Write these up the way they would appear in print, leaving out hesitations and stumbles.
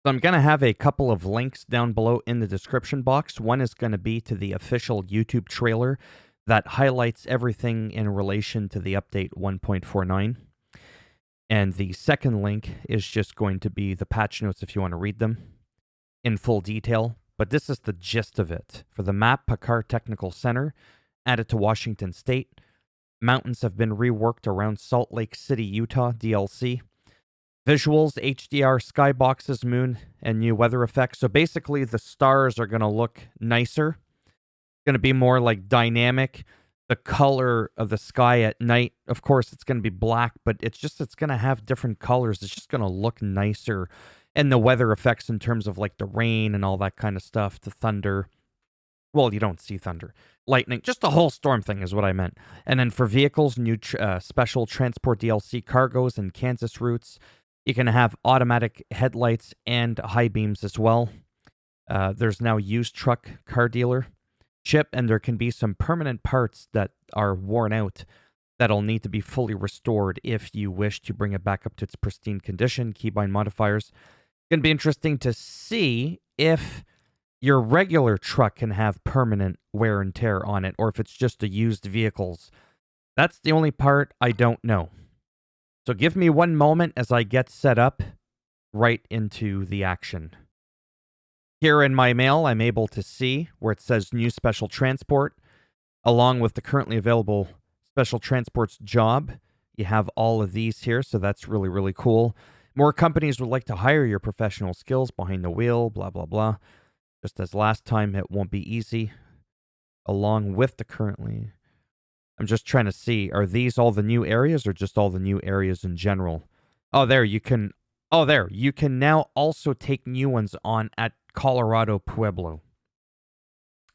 So I'm going to have a couple of links down below in the description box. One is going to be to the official YouTube trailer that highlights everything in relation to the update 1.49. And the second link is just going to be the patch notes if you want to read them in full detail. But this is the gist of it. For the map, Picard Technical Center, added to Washington State. Mountains have been reworked around Salt Lake City, Utah, DLC. Visuals, HDR skyboxes, moon, and new weather effects. So basically, the stars are going to look nicer. It's going to be more like dynamic. The color of the sky at night, of course, it's going to be black, but it's going to have different colors. It's just going to look nicer. And the weather effects in terms of like the rain and all that kind of stuff, the thunder. Well, you don't see thunder. Lightning, just the whole storm thing is what I meant. And then for vehicles, new special transport DLC cargoes and Kansas routes. You can have automatic headlights and high beams as well. There's now used truck car dealer chip, and there can be some permanent parts that are worn out that'll need to be fully restored if you wish to bring it back up to its pristine condition. Keybind modifiers. It's going to be interesting to see if your regular truck can have permanent wear and tear on it, or if it's just the used vehicles. That's the only part I don't know. So give me one moment as I get set up right into the action. Here in my mail, I'm able to see where it says new special transport, along with the currently available special transport's job. You have all of these here, so that's really, really cool. More companies would like to hire your professional skills behind the wheel, blah, blah, blah. Just as last time, it won't be easy. Along with the currently... I'm just trying to see, are these all the new areas or just all the new areas in general? Oh, there, you can... Oh, there, you can now also take new ones on at Colorado Pueblo.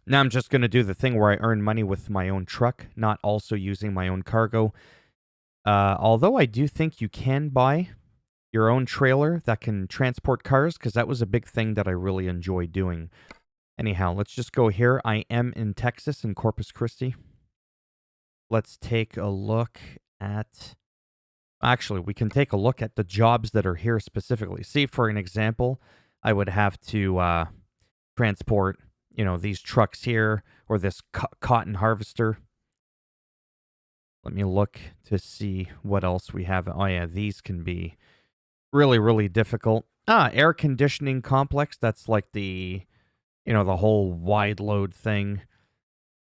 Now I'm just going to do the thing where I earn money with my own truck, not also using my own cargo. Although I do think you can buy your own trailer that can transport cars, because that was a big thing that I really enjoyed doing. Anyhow, let's just go here. I am in Texas, in Corpus Christi. Let's take a look at... Actually, we can take a look at the jobs that are here specifically. See, for an example, I would have to transport, these trucks here, or this cotton harvester. Let me look to see what else we have. Oh yeah, these can be really, really difficult. Air conditioning complex. That's like the, the whole wide load thing.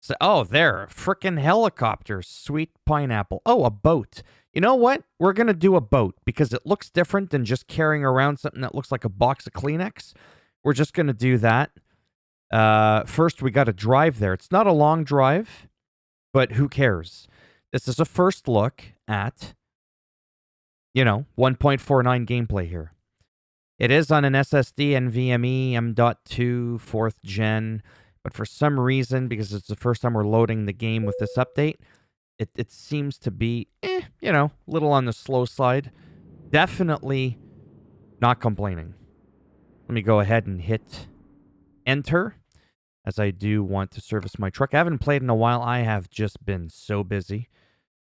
So, oh, there, frickin' helicopters, sweet pineapple. Oh, a boat. You know what? We're going to do a boat because it looks different than just carrying around something that looks like a box of Kleenex. We're just going to do that. First, we got to drive there. It's not a long drive, but who cares? This is a first look at, 1.49 gameplay here. It is on an SSD, NVMe, M.2, 4th gen. But for some reason, because it's the first time we're loading the game with this update, it seems to be, a little on the slow side. Definitely not complaining. Let me go ahead and hit enter, as I do want to service my truck. I haven't played in a while. I have just been so busy.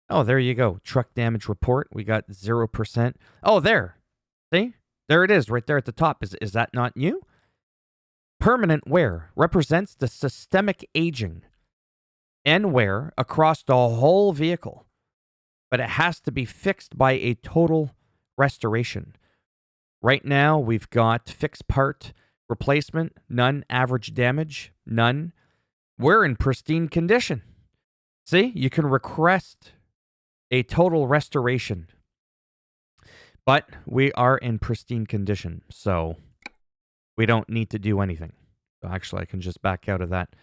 Oh, there you go. Truck damage report. We got 0%. Oh, there. See? There it is, right there at the top. Is that not new? Permanent wear represents the systemic aging and wear across the whole vehicle, but it has to be fixed by a total restoration. Right now, we've got fixed part replacement, none. Average damage, none. We're in pristine condition. See, you can request a total restoration, but we are in pristine condition, so we don't need to do anything. Actually, I can just back out of that.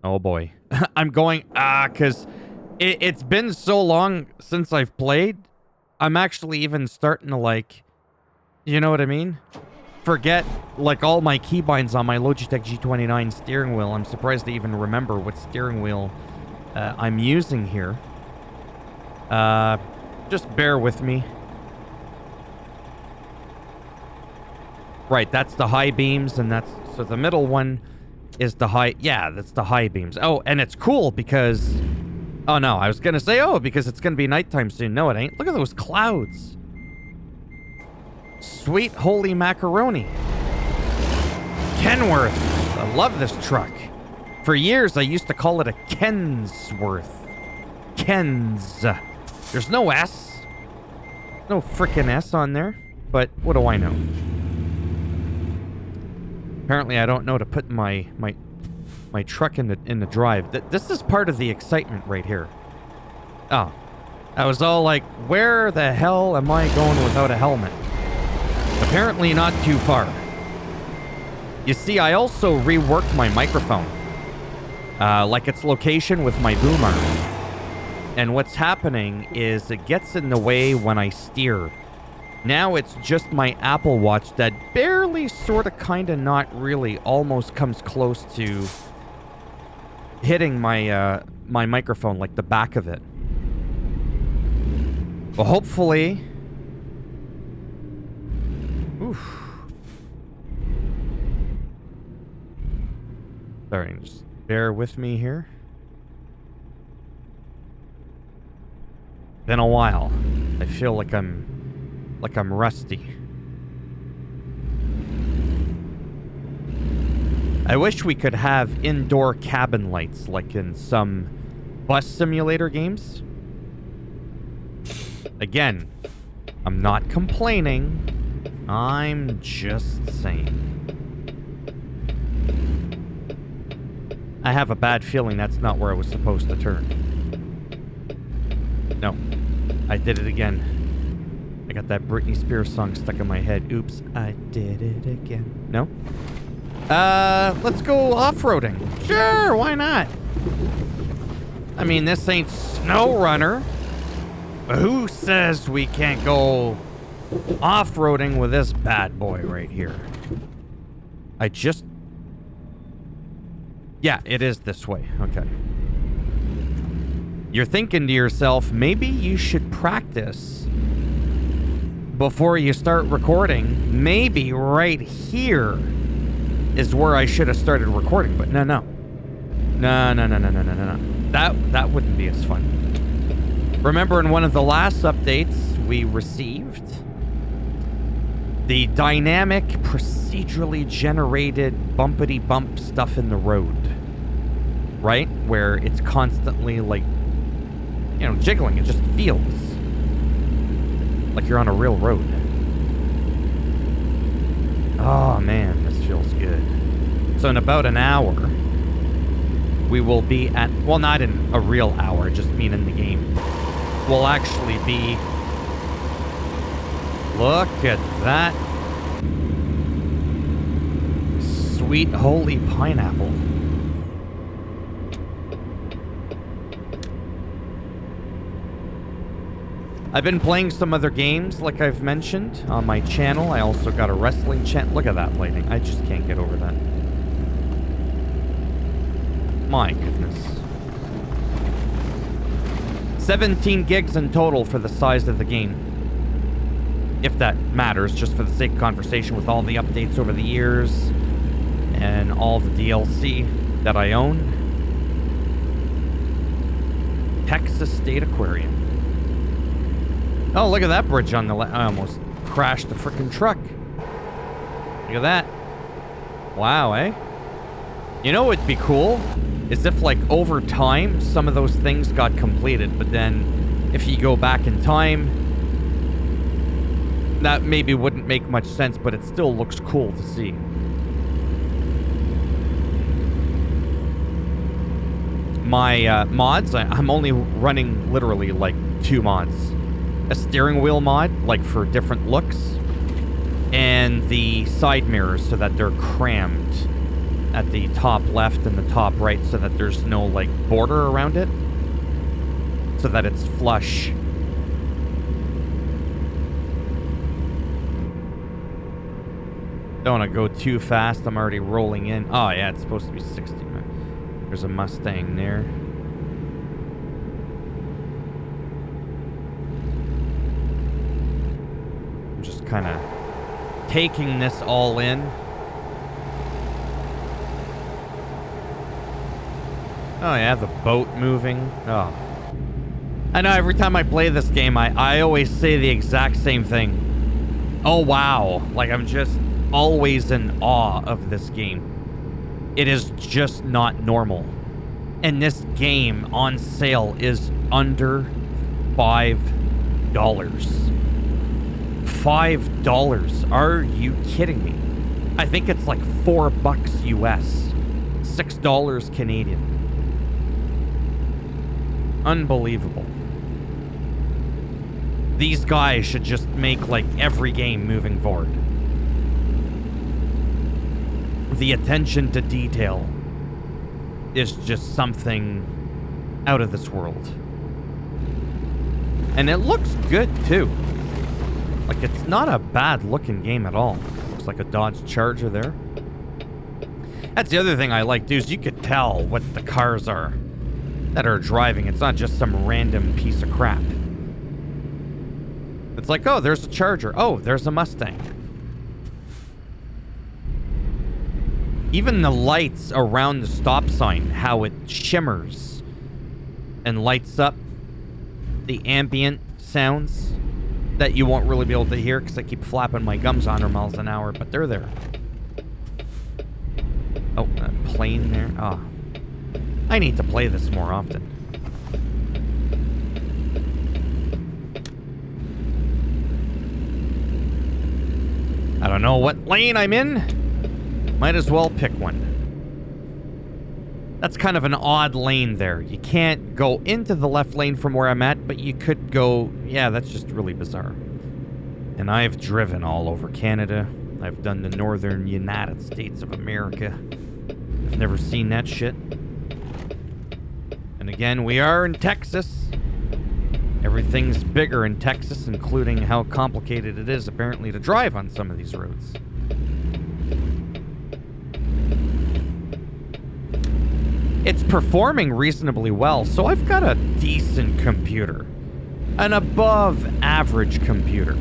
Oh boy. I'm going, because it's been so long since I've played. I'm actually even starting to you know what I mean? Forget, all my keybinds on my Logitech G29 steering wheel. I'm surprised to even remember what steering wheel I'm using here. Just bear with me. Right, that's the high beams, and so the middle one is the high, yeah, that's the high beams. Oh, and it's cool because Oh, no, I was going to say, oh, because it's going to be nighttime soon. No, it ain't. Look at those clouds. Sweet holy macaroni. Kenworth. I love this truck. For years, I used to call it a Kensworth. Kens. There's no S. No frickin' S on there. But what do I know? Apparently, I don't know to put my truck in the drive. This is part of the excitement right here. Oh. I was all like, where the hell am I going without a helmet? Apparently not too far. You see, I also reworked my microphone. Like its location with my boom arm. And what's happening is it gets in the way when I steer. Now it's just my Apple Watch that barely, sort of, kind of, not really, almost comes close to hitting my my microphone, like the back of it. Well, hopefully... Oof. Sorry, just bear with me here. Been a while. I feel like I'm rusty. I wish we could have indoor cabin lights like in some bus simulator games. Again, I'm not complaining. I'm just saying. I have a bad feeling that's not where I was supposed to turn. No. I did it again. I got that Britney Spears song stuck in my head. Oops, I did it again. No? Let's go off-roading. Sure, why not? I mean, this ain't SnowRunner. But who says we can't go off-roading with this bad boy right here? Yeah, it is this way. Okay. You're thinking to yourself, maybe you should practice before you start recording. Maybe right here is where I should have started recording, but no. No. That wouldn't be as fun. Remember in one of the last updates we received, the dynamic, procedurally generated bumpity-bump stuff in the road. Right? Where it's constantly, like, you know, jiggling. It just feels like you're on a real road. Oh, man, this feels good. So in about an hour, we will be at... Well, not in a real hour, just mean in the game. We'll actually be... Look at that. Sweet holy pineapple. I've been playing some other games, like I've mentioned, on my channel. I also got a wrestling channel. Look at that lighting. I just can't get over that. My goodness. 17 gigs in total for the size of the game. If that matters, just for the sake of conversation, with all the updates over the years and all the DLC that I own. Texas State Aquarium. Oh, look at that bridge on the left. I almost crashed the frickin' truck. Look at that. Wow, eh? You know what'd be cool? Is if, like, over time, some of those things got completed, but then if you go back in time, that maybe wouldn't make much sense, but it still looks cool to see. My mods, I'm only running literally, like, 2 mods. A steering wheel mod, like for different looks, and the side mirrors so that they're crammed at the top left and the top right so that there's no, like, border around it, so that it's flush. Don't want to go too fast. I'm already rolling in. Oh, yeah, it's supposed to be 60. There's a Mustang there. Just kind of taking this all in. Oh yeah, the boat moving. Oh, I know every time I play this game, I always say the exact same thing. Oh, wow. Like, I'm just always in awe of this game. It is just not normal. And this game on sale is under $5. $5. Are you kidding me? I think it's like $4 US. $6 Canadian. Unbelievable. These guys should just make like every game moving forward. The attention to detail is just something out of this world. And it looks good too. Like, it's not a bad looking game at all. Looks like a Dodge Charger there. That's the other thing I like, dude, is you could tell what the cars are that are driving. It's not just some random piece of crap. It's like, oh, there's a Charger. Oh, there's a Mustang. Even the lights around the stop sign, how it shimmers and lights up the ambient sounds that you won't really be able to hear because I keep flapping my gums 100 miles an hour, but they're there. Oh, that plane there. Ah. Oh. I need to play this more often. I don't know what lane I'm in. Might as well pick one. That's kind of an odd lane there. You can't go into the left lane from where I'm at, but you could go... Yeah, that's just really bizarre. And I've driven all over Canada. I've done the northern United States of America. I've never seen that shit. And again, we are in Texas. Everything's bigger in Texas, including how complicated it is, apparently, to drive on some of these roads. It's performing reasonably well, so I've got a decent computer. An above-average computer.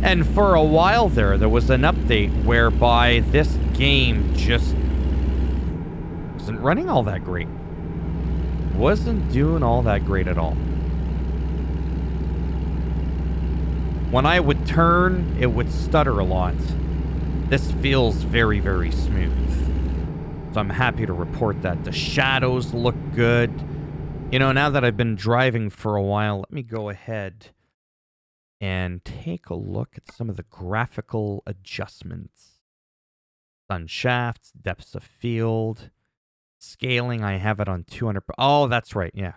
And for a while there was an update whereby this game just wasn't running all that great. Wasn't doing all that great at all. When I would turn, it would stutter a lot. This feels very, very smooth. So I'm happy to report that. The shadows look good. You know, now that I've been driving for a while, let me go ahead and take a look at some of the graphical adjustments. Sun shafts, depths of field, scaling, I have it on 200. Oh, that's right, yeah.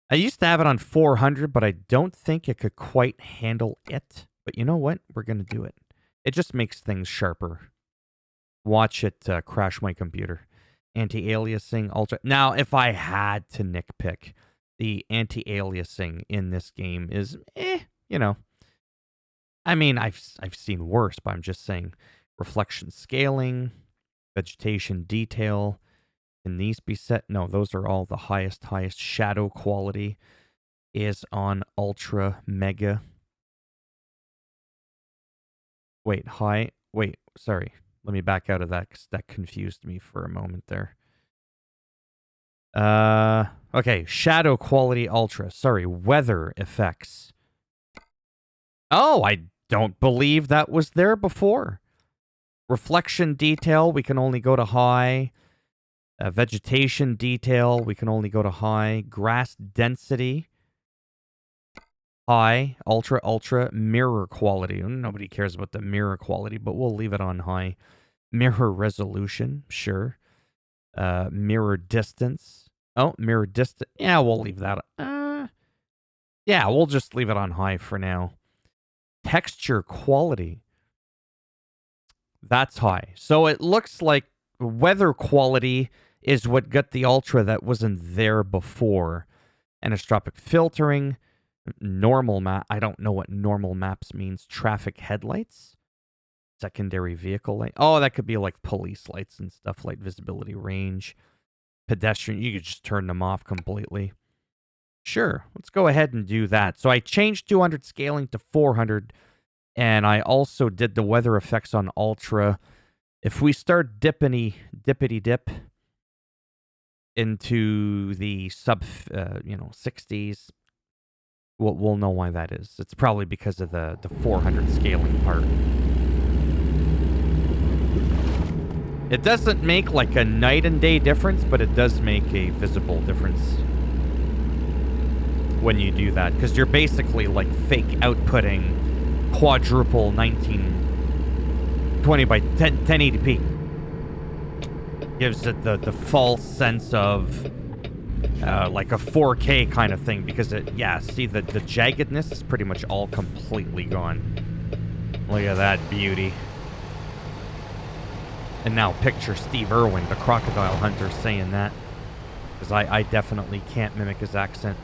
I used to have it on 400, but I don't think it could quite handle it. But you know what? We're going to do it. It just makes things sharper. Watch it crash my computer. Anti-aliasing, ultra. Now, if I had to nitpick, the anti-aliasing in this game is, you know. I mean, I've seen worse, but I'm just saying reflection scaling, vegetation detail. Can these be set? No, those are all the highest. Shadow quality is on ultra mega. Wait, high. Wait, sorry. Let me back out of that because that confused me for a moment there. Okay, shadow quality ultra. Sorry, weather effects. Oh, I don't believe that was there before. Reflection detail, we can only go to high. Vegetation detail, we can only go to high. Grass density, high. Ultra. Mirror quality. Nobody cares about the mirror quality, but we'll leave it on high. Mirror resolution, sure. Mirror distance. Oh, mirror distance. Yeah, we'll leave that. Yeah, we'll just leave it on high for now. Texture quality. That's high. So it looks like weather quality is what got the ultra that wasn't there before. Anisotropic filtering. Normal map. I don't know what normal maps means. Traffic headlights. Secondary vehicle light. Oh, that could be like police lights and stuff, like visibility range. Pedestrian. You could just turn them off completely. Sure. Let's go ahead and do that. So I changed 200 scaling to 400. And I also did the weather effects on ultra. If we start dippity dip, into the sub, 60s. We'll know why that is. It's probably because of the 400 scaling part. It doesn't make like a night and day difference, but it does make a visible difference when you do that, because you're basically like fake outputting quadruple 1920 by 1080p. Gives it the false sense of like a 4K kind of thing, because see, the jaggedness is pretty much all completely gone. Look at that beauty. And now picture Steve Irwin, the crocodile hunter, saying that, because I definitely can't mimic his accent.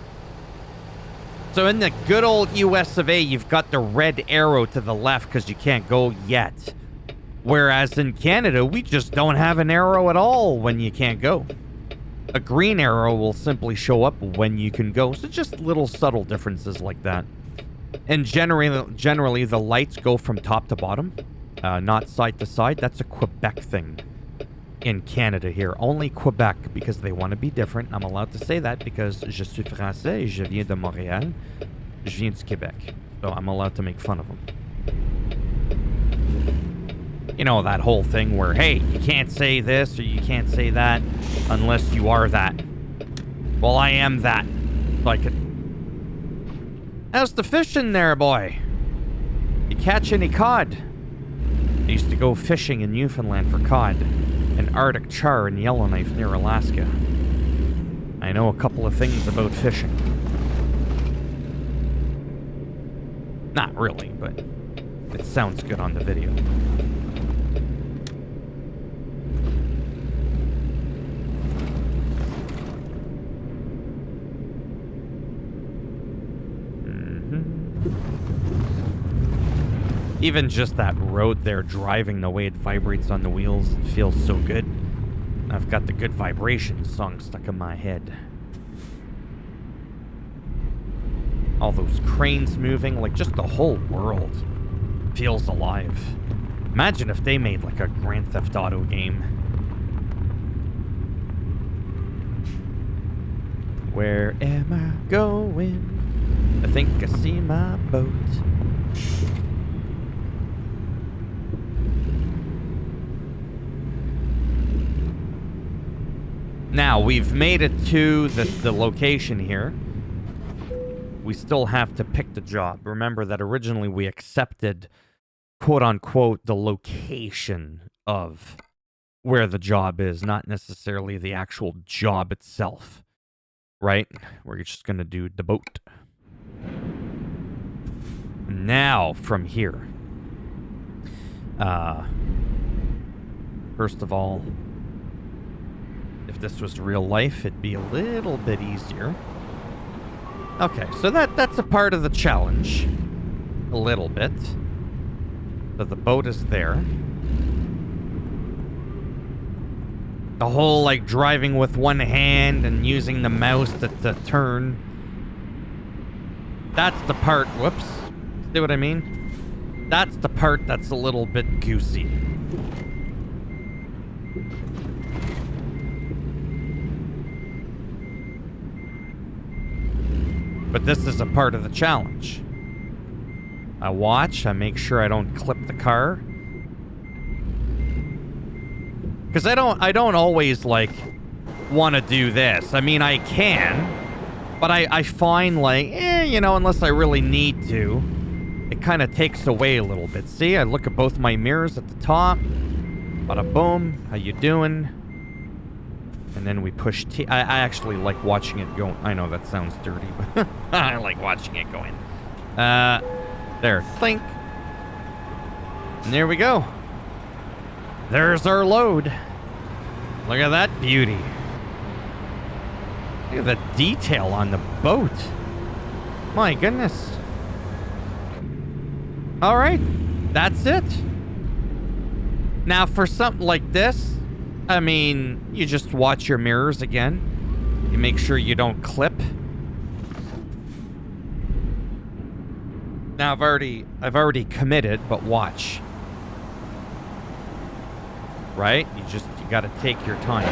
So in the good old US of A, you've got the red arrow to the left because you can't go yet. Whereas in Canada, we just don't have an arrow at all when you can't go. A green arrow will simply show up when you can go. So just little subtle differences like that. And generally the lights go from top to bottom, not side to side. That's a Quebec thing in Canada here. Only Quebec, because they want to be different. I'm allowed to say that because je suis français et je viens de Montréal. Je viens du Québec. So I'm allowed to make fun of them. You know, that whole thing where, hey, you can't say this or you can't say that unless you are that. Well, I am that. So I could... How's the fishing there, boy? You catch any cod? I used to go fishing in Newfoundland for cod and Arctic char and yellowknife near Alaska. I know a couple of things about fishing. Not really, but it sounds good on the video. Even just that road there, driving, the way it vibrates on the wheels, it feels so good. I've got the Good Vibrations song stuck in my head. All those cranes moving, like just the whole world feels alive. Imagine if they made like a Grand Theft Auto game. Where am I going? I think I see my boat. Now, we've made it to the location here. We still have to pick the job. Remember that originally we accepted, quote-unquote, the location of where the job is, not necessarily the actual job itself. Right? We're just going to do the boat. Now, from here. First of all, if this was real life, it'd be a little bit easier. Okay, so that's a part of the challenge. A little bit. So the boat is there. The whole, like, driving with one hand and using the mouse to turn. That's the part, whoops. See what I mean? That's the part that's a little bit goosey. But this is a part of the challenge. I watch, I make sure I don't clip the car. Because I don't always, like, want to do this. I mean, I can, but I find, like, unless I really need to, it kind of takes away a little bit. See, I look at both my mirrors at the top. Bada boom, how you doing? And then we push T. I actually like watching it go. I know that sounds dirty, but I like watching it going. There, think. And there we go. There's our load. Look at that beauty. Look at the detail on the boat. My goodness. All right, that's it. Now for something like this, I mean, you just watch your mirrors again. You make sure you don't clip. Now I've already committed, but watch. Right? You gotta take your time.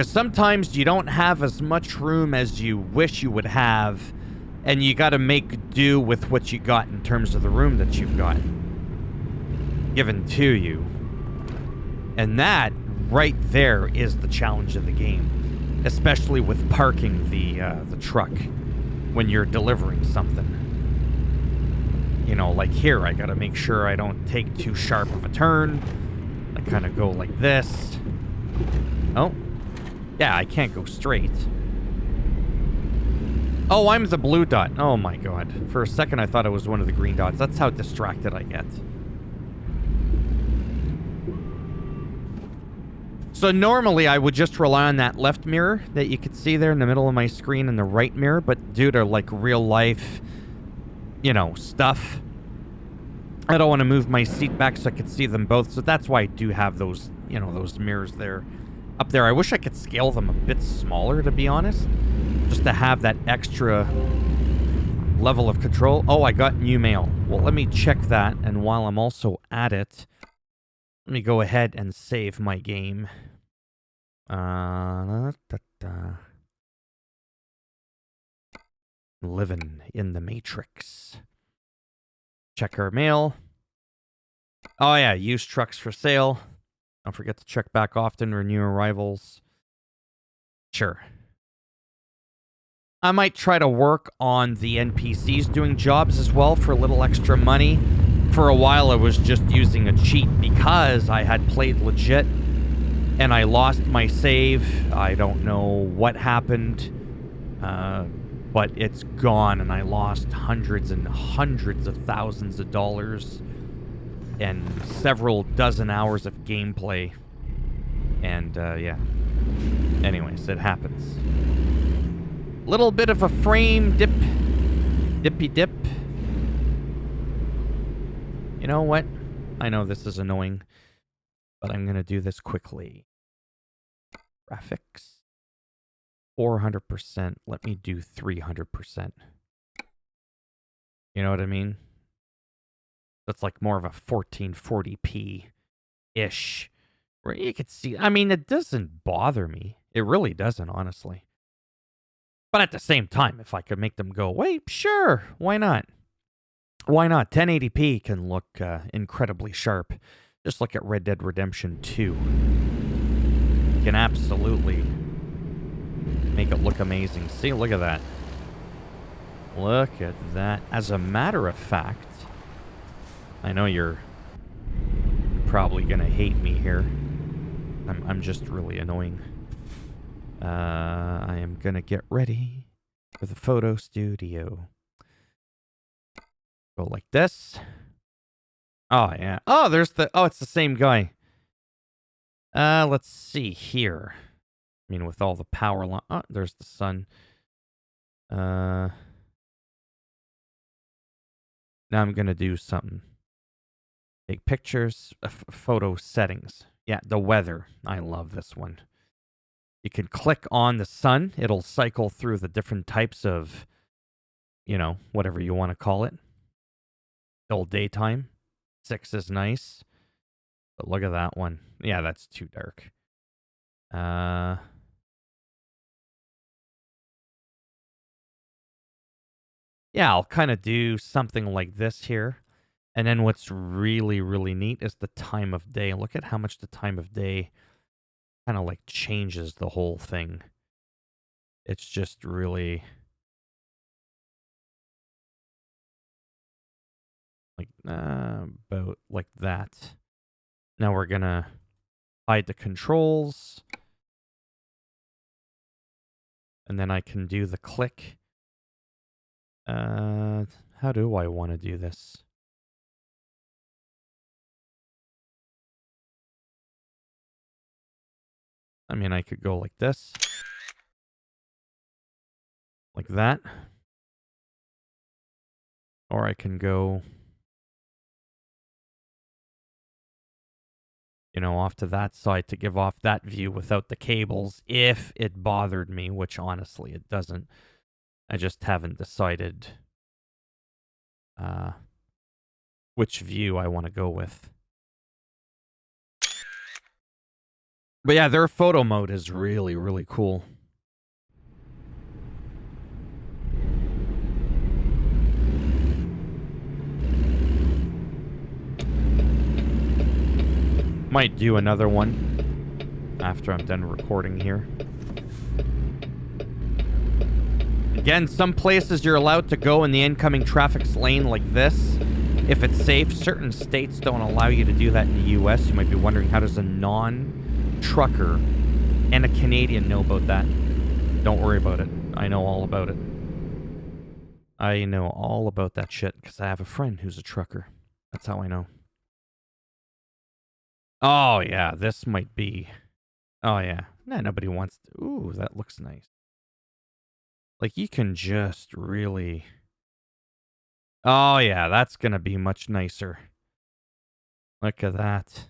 Because sometimes you don't have as much room as you wish you would have, and you got to make do with what you got in terms of the room that you've got given to you. And that right there is the challenge of the game, especially with parking the truck when you're delivering something. You know, like here, I got to make sure I don't take too sharp of a turn. I kind of go like this. Oh. Yeah, I can't go straight. Oh, I'm the blue dot. Oh my god. For a second I thought it was one of the green dots. That's how distracted I get. So normally I would just rely on that left mirror that you could see there in the middle of my screen and the right mirror, but due to like real life, you know, stuff, I don't want to move my seat back so I could see them both. So that's why I do have those, you know, those mirrors there. Up there, I wish I could scale them a bit smaller, to be honest. Just to have that extra level of control. Oh, I got new mail. Well, let me check that. And while I'm also at it, let me go ahead and save my game. Living in the Matrix. Check our mail. Oh, yeah, used trucks for sale. Don't forget to check back often, renew arrivals. Sure. I might try to work on the NPCs doing jobs as well for a little extra money. For a while, I was just using a cheat because I had played legit and I lost my save. I don't know what happened, but it's gone and I lost hundreds and hundreds of thousands of dollars and several dozen hours of gameplay. And, yeah. Anyways, it happens. Little bit of a frame dip. Dippy dip. You know what? I know this is annoying, but I'm going to do this quickly. Graphics. 400%. Let me do 300%. You know what I mean? That's like more of a 1440p-ish. Where you could see... I mean, it doesn't bother me. It really doesn't, honestly. But at the same time, if I could make them go away, sure, why not? Why not? 1080p can look incredibly sharp. Just look at Red Dead Redemption 2. You can absolutely make it look amazing. See, look at that. Look at that. As a matter of fact, I know you're probably going to hate me here. I'm just really annoying. I am going to get ready for the photo studio. Go like this. Oh, yeah. Oh, there's the... Oh, it's the same guy. Let's see here. I mean, with all the power line... Oh, there's the sun. Now I'm going to do something. Take pictures. Photo settings. Yeah, the weather. I love this one. You can click on the sun. It'll cycle through the different types of, you know, whatever you want to call it. Still daytime. 6 is nice. But look at that one. Yeah, that's too dark. Yeah, I'll kind of do something like this here. And then what's really, really neat is the time of day. Look at how much the time of day kind of like changes the whole thing. It's just really like about like that. Now we're gonna hide the controls. And then I can do the click. How do I want to do this? I mean, I could go like this. Like that. Or I can go, you know, off to that side to give off that view without the cables if it bothered me, which honestly it doesn't. I just haven't decided which view I want to go with. But yeah, their photo mode is really, really cool. Might do another one after I'm done recording here. Again, some places you're allowed to go in the incoming traffic's lane like this if it's safe. Certain states don't allow you to do that in the US. You might be wondering, how does a non-trucker and a Canadian know about that? Don't worry about it. I know all about it. I know all about that shit because I have a friend who's a trucker. That's how I know. Oh, yeah, this might be... Oh, yeah. Nah, nobody wants to... Ooh, that looks nice. Like, you can just really... Oh, yeah, that's gonna be much nicer. Look at that.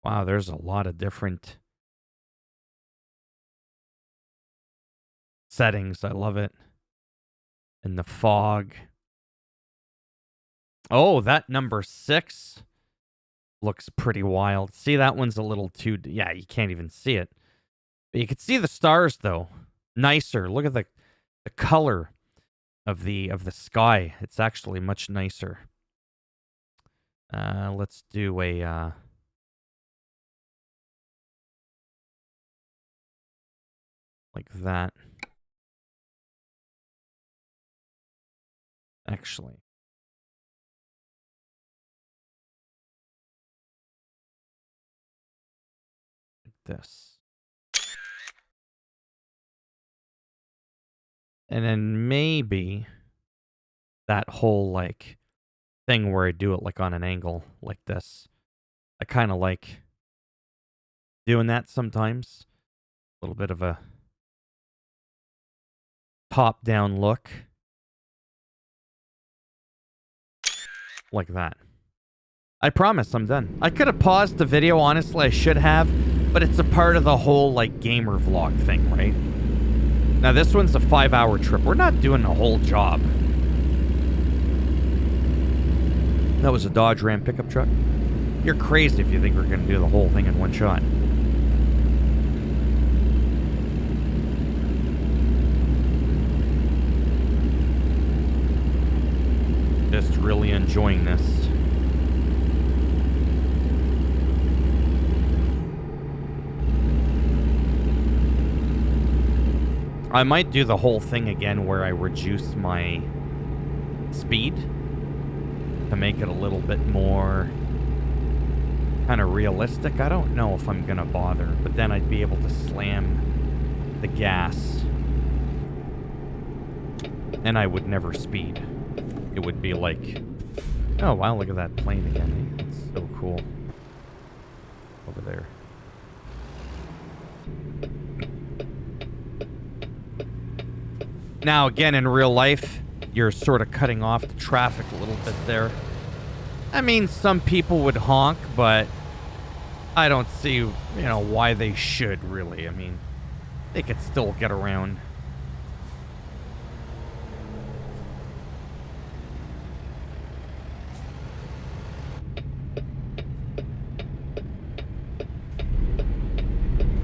Wow, there's a lot of different settings. I love it. And the fog. Oh, that number 6 looks pretty wild. See, that one's a little too... Yeah, you can't even see it. But you can see the stars, though. Nicer. Look at the color of the sky. It's actually much nicer. Let's do a... like that. Actually. Like this. And then maybe that whole, like, thing where I do it, like, on an angle like this. I kind of like doing that sometimes. A little bit of a top-down look. Like that. I promise I'm done. I could have paused the video, honestly, I should have, but it's a part of the whole, like, gamer vlog thing, right? Now, this one's a 5-hour trip. We're not doing a whole job. That was a Dodge Ram pickup truck. You're crazy if you think we're going to do the whole thing in one shot. Just really enjoying this. I might do the whole thing again where I reduce my speed to make it a little bit more kind of realistic. I don't know if I'm gonna bother, but then I'd be able to slam the gas and I would never speed. It would be like, oh wow, look at that plane again. It's so cool. Over there. Now, again, in real life, you're sort of cutting off the traffic a little bit there. I mean, some people would honk, but I don't see, you know, why they should, really. I mean, they could still get around.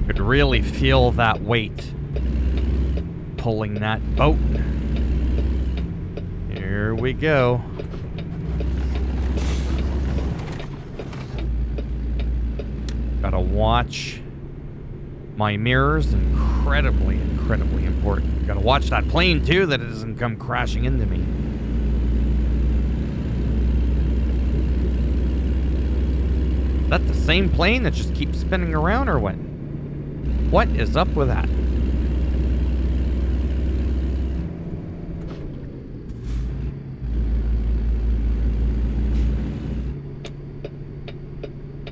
Could really feel that weight pulling that boat. Here we go. Gotta watch my mirrors. Incredibly, incredibly important. Gotta watch that plane too, that it doesn't come crashing into me. Is that the same plane that just keeps spinning around or what? What is up with that?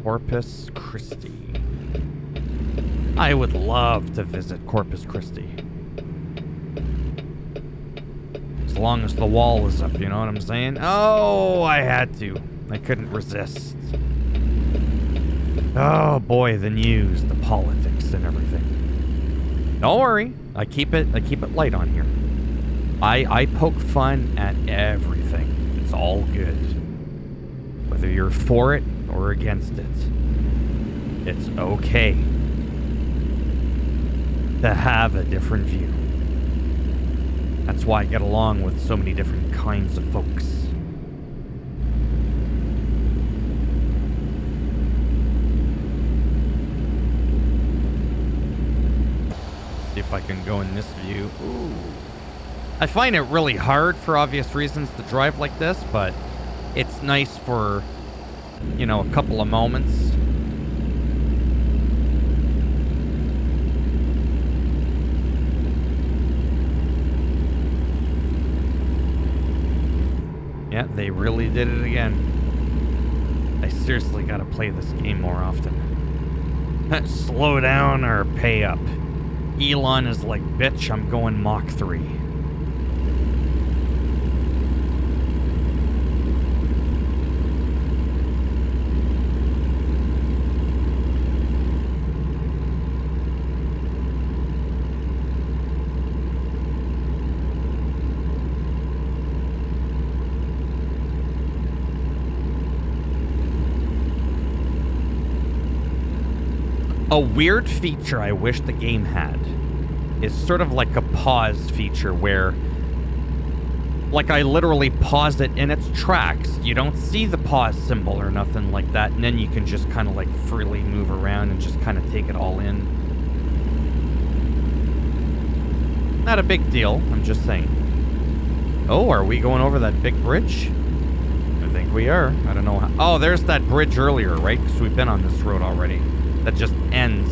Corpus Christi. I would love to visit Corpus Christi. As long as the wall is up, you know what I'm saying? Oh, I had to. I couldn't resist. Oh boy, the news, the politics and everything. Don't worry. I keep it light on here. I poke fun at everything. It's all good. Whether you're for it or against it. It's okay to have a different view. That's why I get along with so many different kinds of folks. See if I can go in this view. Ooh. I find it really hard for obvious reasons to drive like this, but it's nice for, you know, a couple of moments. Yeah, they really did it again. I seriously gotta play this game more often. Slow down or pay up. Elon is like, bitch, I'm going Mach 3. A weird feature I wish the game had is sort of like a pause feature where, like, I literally pause it in its tracks. You don't see the pause symbol or nothing like that, and then you can just kind of like freely move around and just kind of take it all in. Not a big deal, I'm just saying. Oh, are we going over that big bridge? I think we are. I don't know how. Oh, there's that bridge earlier, right? Because we've been on this road already. That just ends.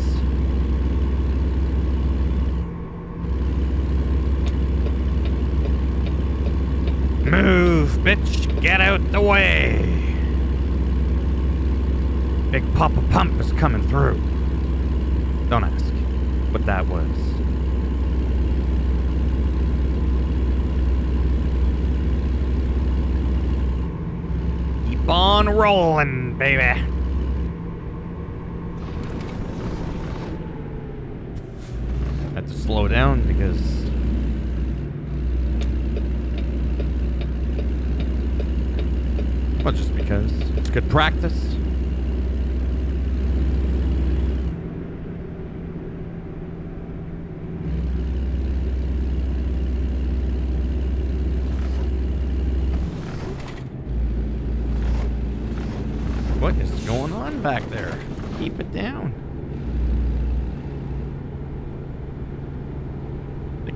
Move, bitch! Get out the way! Big Papa Pump is coming through. Don't ask what that was. Keep on rolling, baby. Had to slow down because well, just because it's good practice. What is going on back there? Keep it down.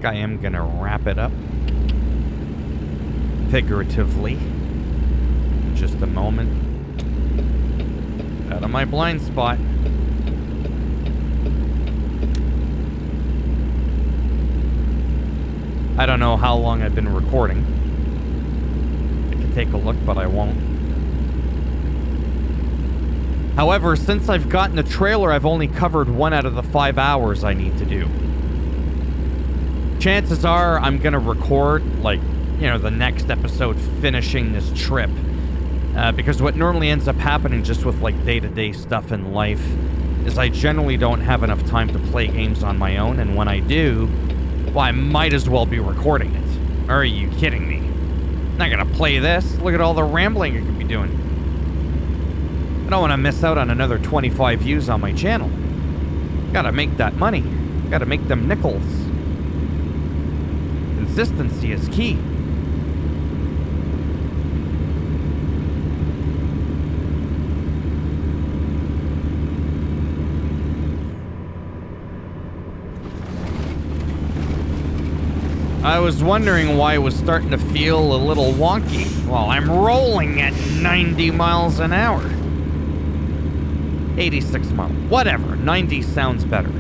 I am gonna wrap it up figuratively in just a moment. Out of my blind spot. I don't know how long I've been recording. I could take a look, but I won't. However, since I've gotten the trailer, I've only covered 1 out of the 5 hours I need to do. Chances are I'm going to record, like, you know, the next episode finishing this trip. Because what normally ends up happening just with, like, day-to-day stuff in life is I generally don't have enough time to play games on my own. And when I do, well, I might as well be recording it. Are you kidding me? I'm not going to play this. Look at all the rambling I could be doing. I don't want to miss out on another 25 views on my channel. Gotta make that money. Gotta make them nickels. Consistency is key. I was wondering why it was starting to feel a little wonky. Well, I'm rolling at 90 miles an hour. 86 miles. Whatever. 90 sounds better.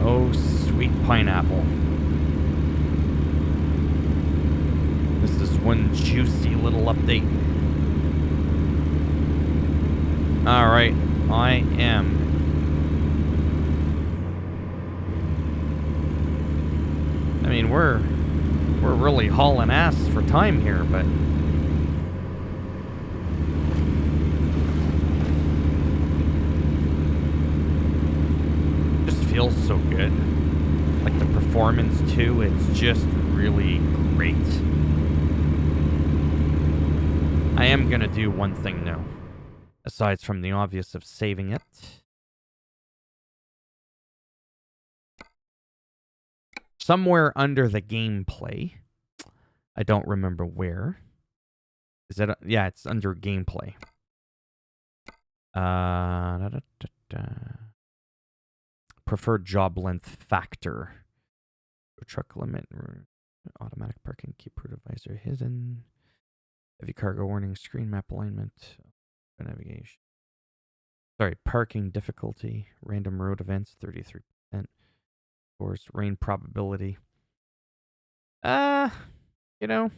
Oh, sweet pineapple. This is one juicy little update. Alright, I am. I mean, we're really hauling ass for time here, but feels so good. Like the performance too, it's just really great. I am going to do one thing now, aside from the obvious of saving it. Somewhere under the gameplay, I don't remember where. Is it? Yeah, it's under gameplay. Preferred job length factor. Truck limit, automatic parking, keep route advisor hidden. Heavy cargo warning, screen map alignment, navigation. Sorry, parking difficulty, random road events, 33%. Course, rain probability. You know,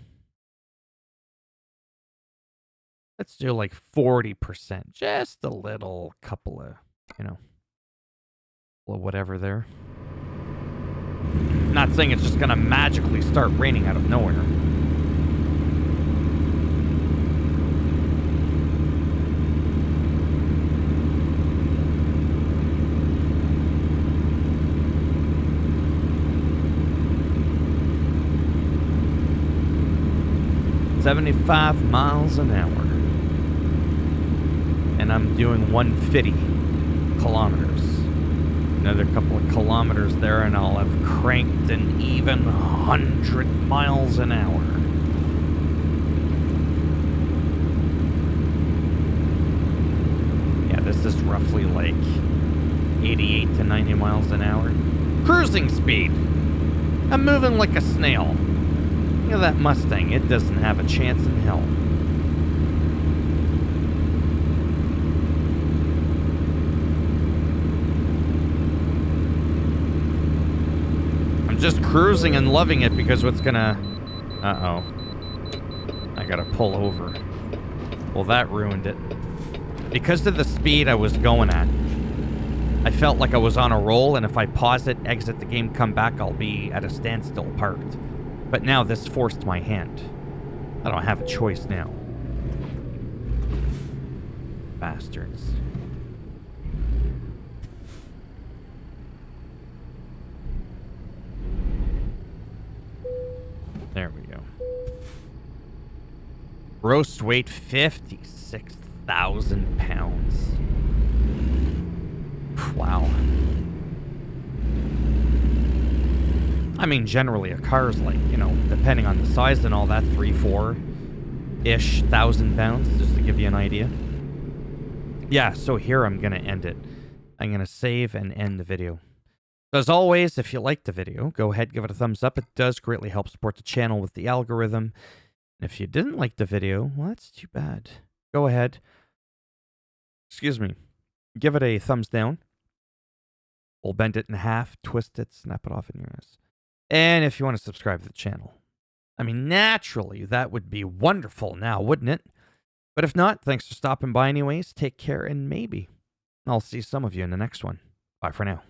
let's do like 40%. Just a little couple of, whatever there. Not saying it's just gonna magically start raining out of nowhere. $75 miles an hour. And I'm doing 150 kilometers. Another couple of kilometers there, and I'll have cranked an even 100 miles an hour. Yeah, this is roughly like 88 to 90 miles an hour. Cruising speed. I'm moving like a snail. Look at that Mustang. It doesn't have a chance in hell. I'm just cruising and loving it because what's gonna... Uh-oh. I gotta pull over. Well, that ruined it. Because of the speed I was going at, I felt like I was on a roll, and if I pause it, exit the game, come back, I'll be at a standstill parked. But now this forced my hand. I don't have a choice now. Bastards. There we go. Gross weight 56,000 pounds. Wow. I mean, generally a car's like, depending on the size and all that, 3-4-ish thousand pounds, just to give you an idea. Yeah, so here I'm going to end it. I'm going to save and end the video. So as always, if you liked the video, go ahead, give it a thumbs up. It does greatly help support the channel with the algorithm. And if you didn't like the video, well, that's too bad. Go ahead. Excuse me. Give it a thumbs down. We'll bend it in half, twist it, snap it off in your ass. And if you want to subscribe to the channel. I mean, naturally, that would be wonderful now, wouldn't it? But if not, thanks for stopping by anyways. Take care, and maybe I'll see some of you in the next one. Bye for now.